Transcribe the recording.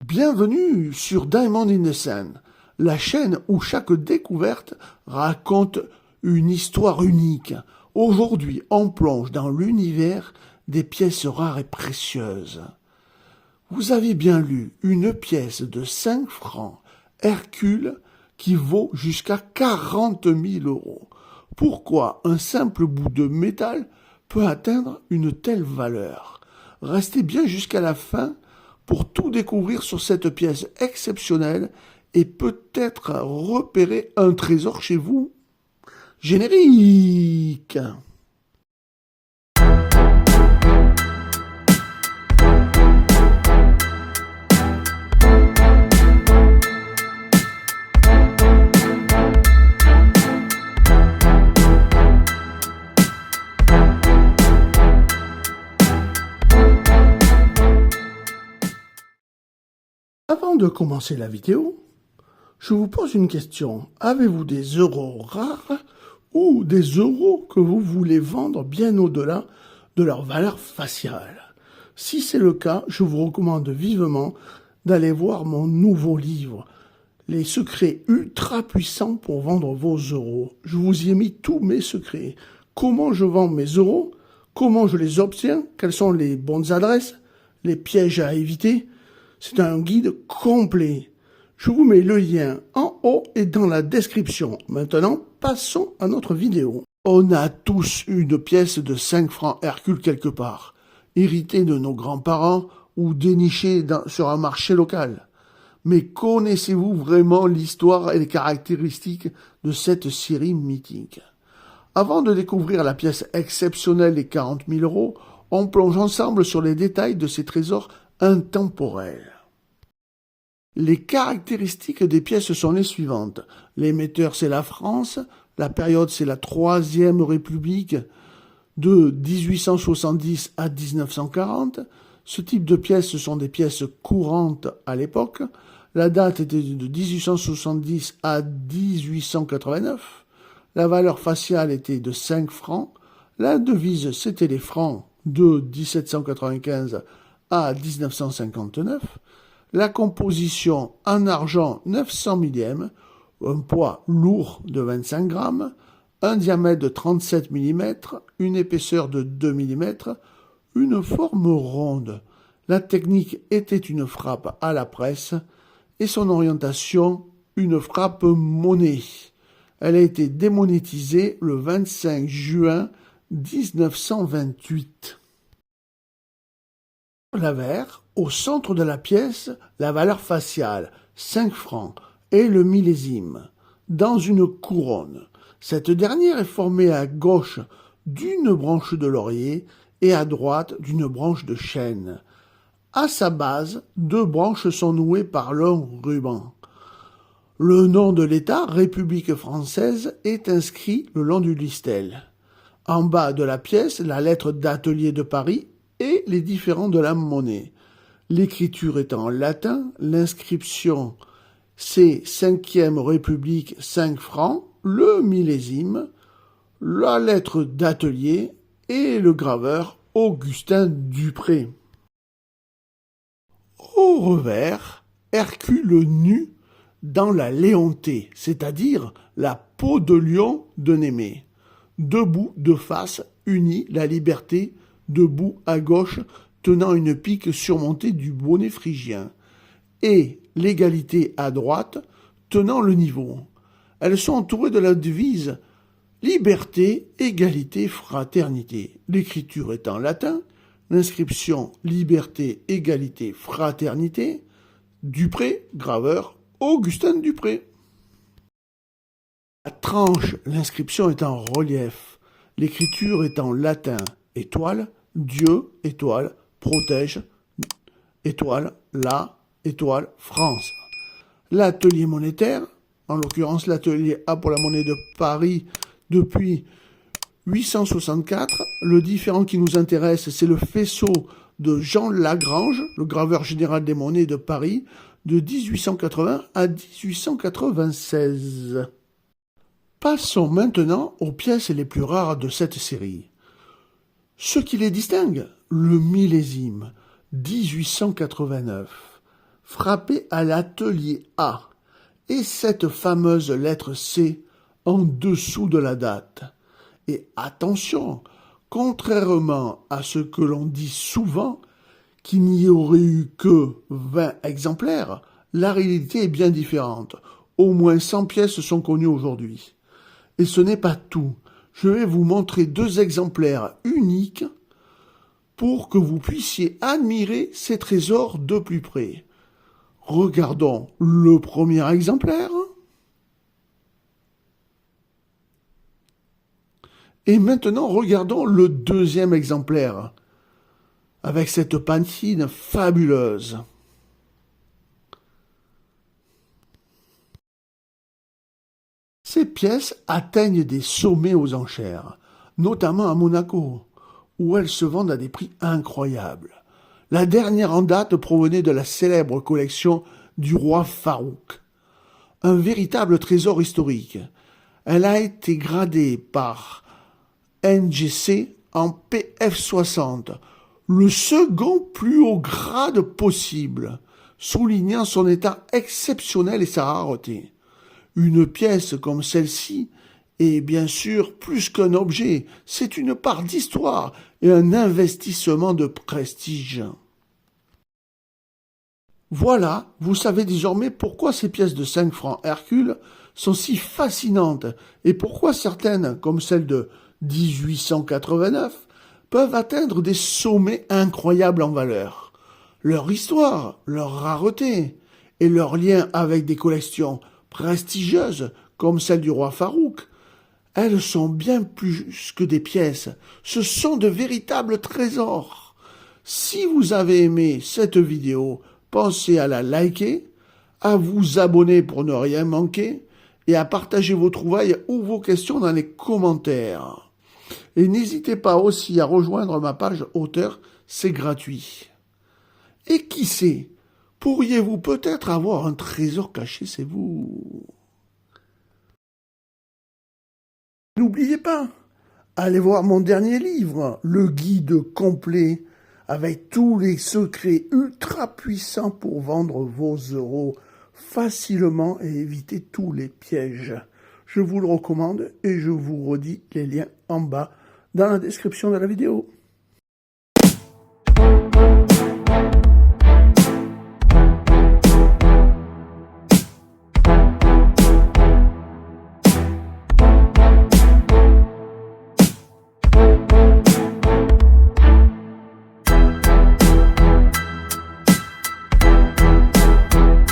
Bienvenue sur Diamond in the Sun, la chaîne où chaque découverte raconte une histoire unique. Aujourd'hui, on plonge dans l'univers des pièces rares et précieuses. Vous avez bien lu une pièce de 5 francs Hercule qui vaut jusqu'à 40 000 €. Pourquoi un simple bout de métal peut atteindre une telle valeur? Restez bien jusqu'à la fin pour tout découvrir sur cette pièce exceptionnelle et peut-être repérer un trésor chez vous. Générique! Avant de commencer la vidéo, je vous pose une question. Avez-vous des euros rares ou des euros que vous voulez vendre bien au-delà de leur valeur faciale? Si c'est le cas, je vous recommande vivement d'aller voir mon nouveau livre, Les secrets ultra puissants pour vendre vos euros. Je vous y ai mis tous mes secrets. Comment je vends mes euros? Comment je les obtiens? Quelles sont les bonnes adresses? Les pièges à éviter? C'est un guide complet. Je vous mets le lien en haut et dans la description. Maintenant, passons à notre vidéo. On a tous une pièce de 5 francs Hercule quelque part, héritée de nos grands-parents ou dénichée sur un marché local. Mais connaissez-vous vraiment l'histoire et les caractéristiques de cette série mythique? Avant de découvrir la pièce exceptionnelle des 40 000 €, on plonge ensemble sur les détails de ces trésors intemporels. Les caractéristiques des pièces sont les suivantes. L'émetteur, c'est la France. La période, c'est la Troisième République de 1870 à 1940. Ce type de pièces, ce sont des pièces courantes à l'époque. La date était de 1870 à 1889. La valeur faciale était de 5 francs. La devise, c'était les francs de 1795 à 1959. La composition en argent 900 millième, un poids lourd de 25 grammes, un diamètre de 37 mm, une épaisseur de 2 mm, une forme ronde. La technique était une frappe à la presse et son orientation une frappe monnaie. Elle a été démonétisée le 25 juin 1928. L'avers, au centre de la pièce, la valeur faciale, 5 francs, et le millésime, dans une couronne. Cette dernière est formée à gauche d'une branche de laurier et à droite d'une branche de chêne. À sa base, 2 branches sont nouées par un ruban. Le nom de l'État, République française, est inscrit le long du listel. En bas de la pièce, la lettre d'atelier de Paris et les différents de la monnaie. L'écriture est en latin, l'inscription c'est 5e République 5 francs, le millésime, la lettre d'atelier et le graveur Augustin Dupré. Au revers, Hercule nu dans la Léontée, c'est-à-dire la peau de lion de Némée. Debout de face, unis, la liberté, debout à gauche, tenant une pique surmontée du bonnet phrygien, et l'égalité à droite, tenant le niveau. Elles sont entourées de la devise « Liberté, égalité, fraternité ». L'écriture est en latin, l'inscription « Liberté, égalité, fraternité ». Dupré, graveur, Augustin Dupré. La tranche, l'inscription est en relief. L'écriture est en latin, étoile, Dieu, étoile, protège, étoile, la, étoile, France. L'atelier monétaire, en l'occurrence l'atelier A pour la monnaie de Paris depuis 864. Le différent qui nous intéresse, c'est le faisceau de Jean Lagrange, le graveur général des monnaies de Paris, de 1880 à 1896. Passons maintenant aux pièces les plus rares de cette série. Ce qui les distingue, le millésime, 1889. frappez à l'atelier A et cette fameuse lettre C en dessous de la date. Et attention, contrairement à ce que l'on dit souvent, qu'il n'y aurait eu que 20 exemplaires, la réalité est bien différente. Au moins 100 pièces sont connues aujourd'hui. Et ce n'est pas tout. Je vais vous montrer 2 exemplaires uniques pour que vous puissiez admirer ces trésors de plus près. Regardons le premier exemplaire. Et maintenant, regardons le deuxième exemplaire, avec cette patine fabuleuse. Ces pièces atteignent des sommets aux enchères, notamment à Monaco, où elles se vendent à des prix incroyables. La dernière en date provenait de la célèbre collection du roi Farouk, un véritable trésor historique. Elle a été gradée par NGC en PF60, le second plus haut grade possible, soulignant son état exceptionnel et sa rareté. Une pièce comme celle-ci est bien sûr plus qu'un objet, c'est une part d'histoire et un investissement de prestige. Voilà, vous savez désormais pourquoi ces pièces de 5 francs Hercule sont si fascinantes et pourquoi certaines, comme celle de 1889, peuvent atteindre des sommets incroyables en valeur. Leur histoire, leur rareté et leur lien avec des collections prestigieuses comme celle du roi Farouk, elles sont bien plus que des pièces, ce sont de véritables trésors. Si vous avez aimé cette vidéo, pensez à la liker, à vous abonner pour ne rien manquer et à partager vos trouvailles ou vos questions dans les commentaires. Et n'hésitez pas aussi à rejoindre ma page auteur, c'est gratuit. Et qui sait, pourriez-vous peut-être avoir un trésor caché, c'est vous. N'oubliez pas, allez voir mon dernier livre, le guide complet, avec tous les secrets ultra puissants pour vendre vos euros facilement et éviter tous les pièges. Je vous le recommande et je vous redis les liens en bas dans la description de la vidéo.